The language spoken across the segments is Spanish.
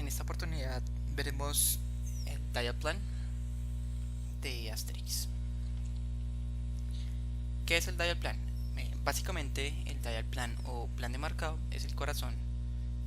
En esta oportunidad veremos el dial plan de Asterix. ¿Qué es el dial plan? Básicamente el dial plan o plan de marcado es el corazón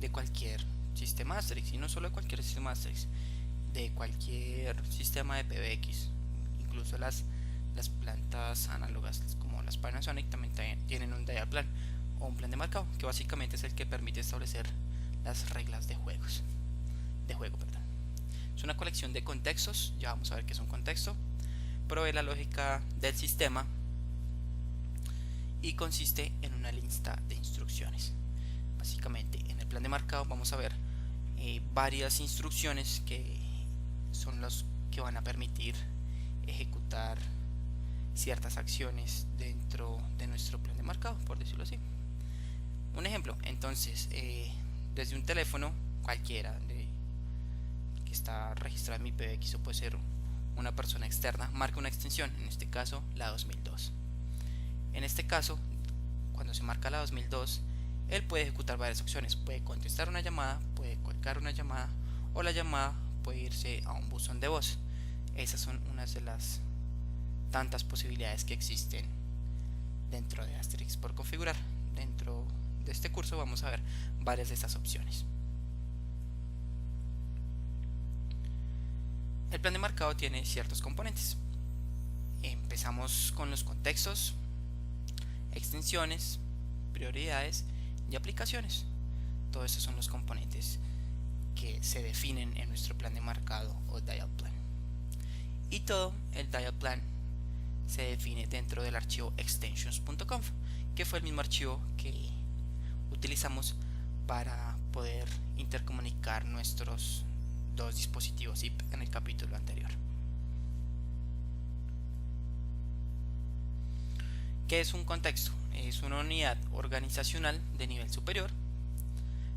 de cualquier sistema Asterix, y no solo de cualquier sistema Asterix, de cualquier sistema de PBX. Incluso las plantas análogas como las Panasonic también tienen un dial plan o un plan de marcado, que básicamente es el que permite establecer las reglas de juego. Es una colección de contextos, ya vamos a ver qué es un contexto. Provee la lógica del sistema y consiste en una lista de instrucciones. Básicamente en el plan de marcado vamos a ver varias instrucciones que son las que van a permitir ejecutar ciertas acciones dentro de nuestro plan de marcado, por decirlo así. Un ejemplo, entonces, desde un teléfono cualquiera que está registrado en mi PBX, o puede ser una persona externa, marca una extensión, en este caso la 2002. En este caso, cuando se marca la 2002, él puede ejecutar varias opciones. Puede contestar una llamada, puede colgar una llamada, o la llamada puede irse a un buzón de voz. Esas son unas de las tantas posibilidades que existen dentro de Asterix por configurar. Dentro de este curso vamos a ver varias de estas opciones. El plan de marcado tiene ciertos componentes. Empezamos con los contextos, extensiones, prioridades y aplicaciones. Todos estos son los componentes que se definen en nuestro plan de marcado o dial plan. Y todo el dial plan se define dentro del archivo extensions.conf, que fue el mismo archivo que utilizamos para poder intercomunicar nuestros dos dispositivos IP en el capítulo anterior. ¿Qué es un contexto? Es una unidad organizacional de nivel superior.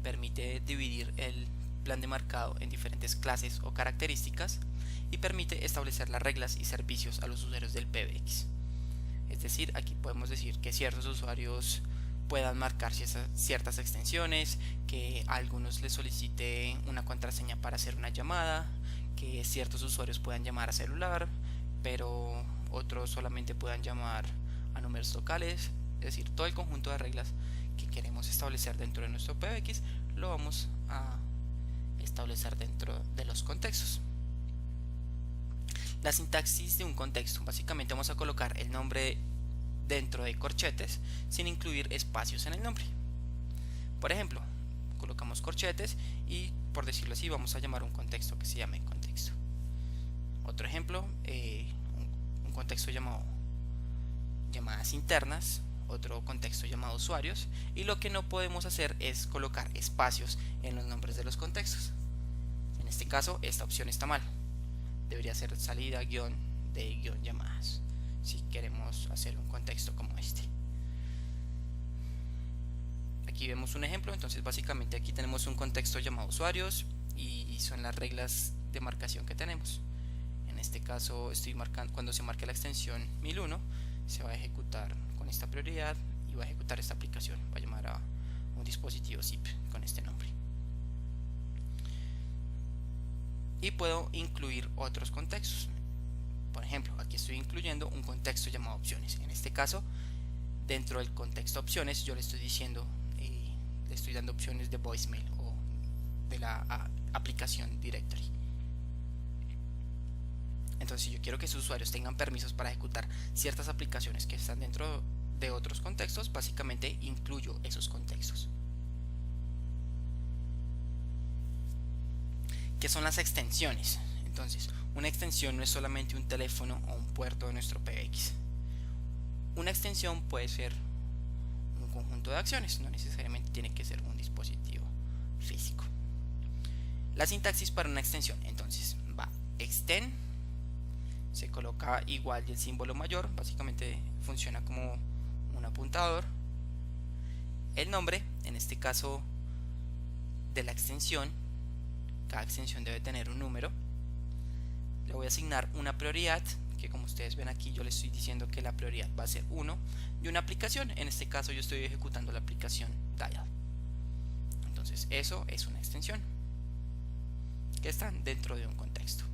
Permite dividir el plan de marcado en diferentes clases o características y permite establecer las reglas y servicios a los usuarios del PBX. Es decir, aquí podemos decir que ciertos usuarios puedan marcar ciertas extensiones, que a algunos les solicite una contraseña para hacer una llamada, que ciertos usuarios puedan llamar a celular, pero otros solamente puedan llamar a números locales. Es decir, todo el conjunto de reglas que queremos establecer dentro de nuestro PBX lo vamos a establecer dentro de los contextos. La sintaxis de un contexto: básicamente vamos a colocar el nombre dentro de corchetes sin incluir espacios en el nombre. Por ejemplo, colocamos corchetes y, por decirlo así, vamos a llamar un contexto que se llame contexto. Otro ejemplo, un contexto llamado llamadas internas, otro contexto llamado usuarios, y lo que no podemos hacer es colocar espacios en los nombres de los contextos. En este caso, esta opción está mal. Debería ser salida guión de guión llamadas si queremos hacer un contexto como este. Aquí vemos un ejemplo. Entonces básicamente aquí tenemos un contexto llamado usuarios y son las reglas de marcación que tenemos. En este caso estoy marcando, cuando se marque la extensión 1001 se va a ejecutar con esta prioridad y va a ejecutar esta aplicación, va a llamar a un dispositivo zip con este nombre. Y puedo incluir otros contextos. Por ejemplo, aquí estoy incluyendo un contexto llamado opciones. En este caso, dentro del contexto opciones, yo le estoy diciendo, le estoy dando opciones de voicemail o de la aplicación directory. Entonces, si yo quiero que sus usuarios tengan permisos para ejecutar ciertas aplicaciones que están dentro de otros contextos, básicamente incluyo esos contextos. ¿Qué son las extensiones? Entonces, una extensión no es solamente un teléfono o un puerto de nuestro PBX. Una extensión puede ser un conjunto de acciones, no necesariamente tiene que ser un dispositivo físico. La sintaxis para una extensión, entonces, va extend, se coloca igual y el símbolo mayor, básicamente funciona como un apuntador. El nombre, en este caso de la extensión, cada extensión debe tener un número. Le voy a asignar una prioridad, que como ustedes ven aquí yo le estoy diciendo que la prioridad va a ser 1, y una aplicación. En este caso yo estoy ejecutando la aplicación dial. Entonces eso es una extensión. que están dentro de un contexto.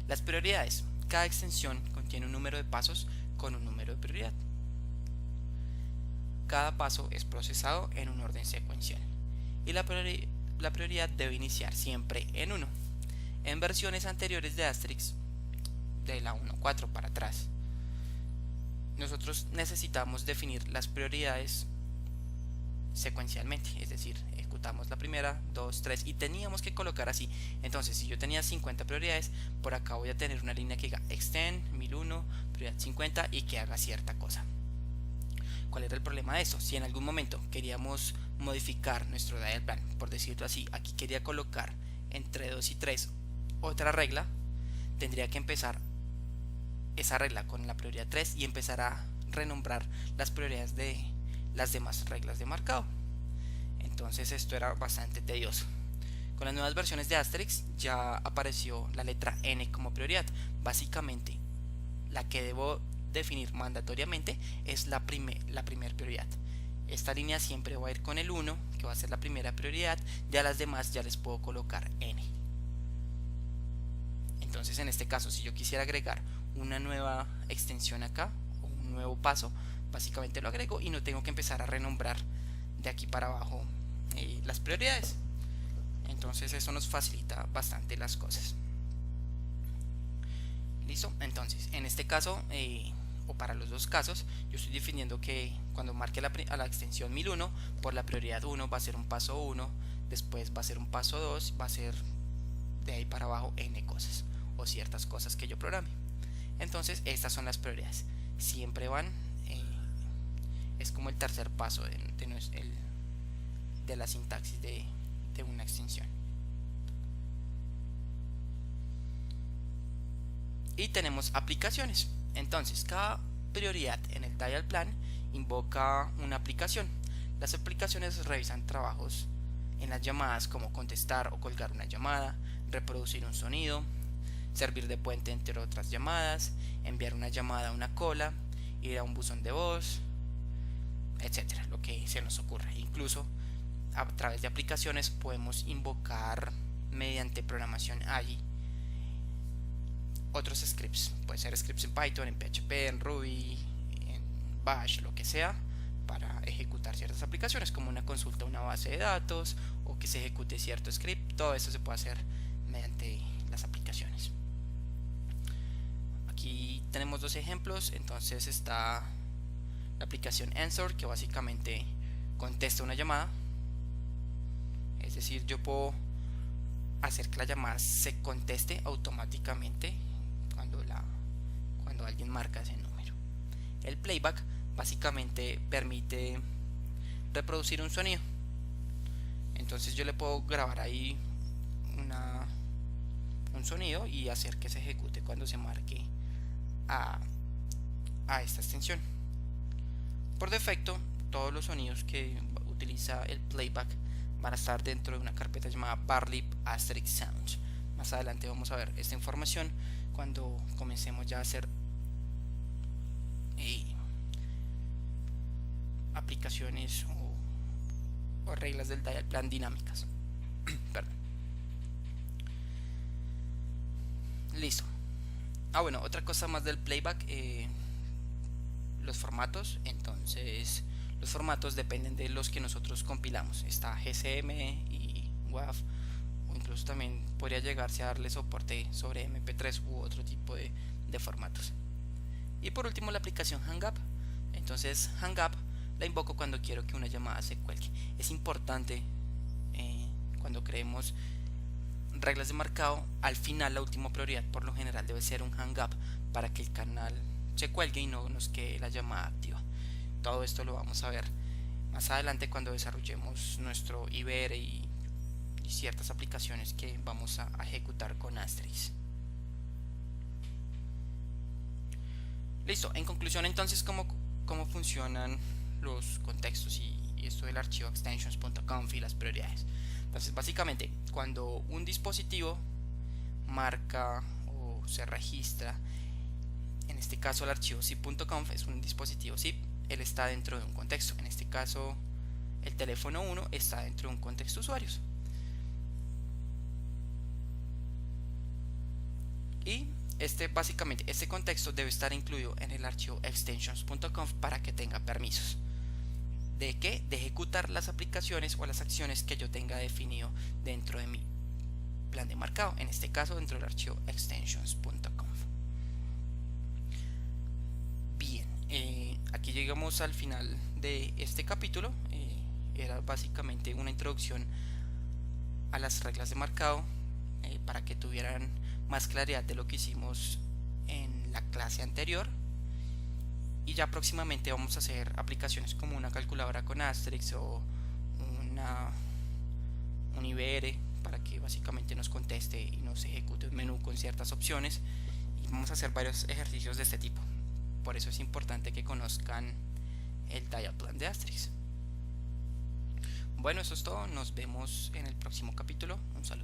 Las prioridades. Cada extensión contiene un número de pasos con un número de prioridad. Cada paso es procesado en un orden secuencial y la prioridad debe iniciar siempre en 1. En versiones anteriores de Asterisk, de la 1.4 para atrás, nosotros necesitamos definir las prioridades secuencialmente, es decir, ejecutamos la primera, 2, 3 y teníamos que colocar así. Entonces, si yo tenía 50 prioridades, por acá voy a tener una línea que diga extend 1001, prioridad 50 y que haga cierta cosa. ¿Cuál era el problema de eso? Si en algún momento queríamos modificar nuestro dial plan, por decirlo así, aquí quería colocar entre 2 y 3 otra regla, tendría que empezar esa regla con la prioridad 3 y empezar a renombrar las prioridades de las demás reglas de marcado. Entonces esto era bastante tedioso. Con las nuevas versiones de Asterisk ya apareció la letra N como prioridad. Básicamente la que debo definir mandatoriamente es la primera prioridad. Esta línea siempre va a ir con el 1, que va a ser la primera prioridad. Ya las demás ya les puedo colocar N. Entonces en este caso, si yo quisiera agregar una nueva extensión acá o un nuevo paso, básicamente lo agrego y no tengo que empezar a renombrar de aquí para abajo las prioridades. Entonces eso nos facilita bastante las cosas. Listo. Entonces en este caso o para los dos casos, yo estoy definiendo que cuando marque a la extensión 1001, por la prioridad 1 va a ser un paso 1, después va a ser un paso 2, va a ser de ahí para abajo n cosas o ciertas cosas que yo programe. Entonces estas son las prioridades, siempre van, es como el tercer paso de la sintaxis de una extensión. Y tenemos aplicaciones. Entonces cada prioridad en el dial plan invoca una aplicación. Las aplicaciones revisan trabajos en las llamadas como contestar o colgar una llamada, reproducir un sonido, servir de puente entre otras llamadas, enviar una llamada a una cola, ir a un buzón de voz, etcétera, lo que se nos ocurra. Incluso a través de aplicaciones podemos invocar mediante programación AGI otros scripts, puede ser scripts en Python, en PHP, en Ruby, en Bash, lo que sea, para ejecutar ciertas aplicaciones como una consulta a una base de datos o que se ejecute cierto script. Todo esto se puede hacer mediante las aplicaciones. Aquí tenemos dos ejemplos. Entonces está la aplicación Answer, que básicamente contesta una llamada, es decir, yo puedo hacer que la llamada se conteste automáticamente cuando alguien marca ese número. El playback básicamente permite reproducir un sonido. Entonces yo le puedo grabar ahí un sonido y hacer que se ejecute cuando se marque a esta extensión. Por defecto, todos los sonidos que utiliza el playback van a estar dentro de una carpeta llamada barlib asterisk sounds. Más adelante vamos a ver esta información cuando comencemos ya a hacer aplicaciones o reglas del dial plan dinámicas. Perdón. Listo. Bueno, otra cosa más del playback, los formatos. Entonces los formatos dependen de los que nosotros compilamos. Está GCM y WAV, o incluso también podría llegarse a darle soporte sobre MP3 u otro tipo de formatos. Y por último, la aplicación HangUp. Entonces HangUp la invoco cuando quiero que una llamada se cuelgue. Es importante cuando creemos reglas de marcado, al final la última prioridad por lo general debe ser un HangUp para que el canal se cuelgue y no nos quede la llamada activa. Todo esto lo vamos a ver más adelante cuando desarrollemos nuestro IBR y ciertas aplicaciones que vamos a ejecutar con Asterisk. Listo. En conclusión, entonces, cómo funcionan los contextos y esto del archivo extensions.conf y las prioridades. Entonces, básicamente, cuando un dispositivo marca o se registra, en este caso el archivo zip.conf es un dispositivo zip, él está dentro de un contexto. En este caso, el teléfono 1 está dentro de un contexto usuarios. Y básicamente este contexto debe estar incluido en el archivo extensions.conf para que tenga permisos. ¿De qué? De ejecutar las aplicaciones o las acciones que yo tenga definido dentro de mi plan de marcado, en este caso dentro del archivo extensions.conf. Bien, aquí llegamos al final de este capítulo. Era básicamente una introducción a las reglas de marcado para que tuvieran más claridad de lo que hicimos en la clase anterior. Y ya próximamente vamos a hacer aplicaciones como una calculadora con Asterix o un IBR para que básicamente nos conteste y nos ejecute un menú con ciertas opciones, y vamos a hacer varios ejercicios de este tipo. Por eso es importante que conozcan el Dialplan de Asterix. Bueno, eso es todo, nos vemos en el próximo capítulo. Un saludo.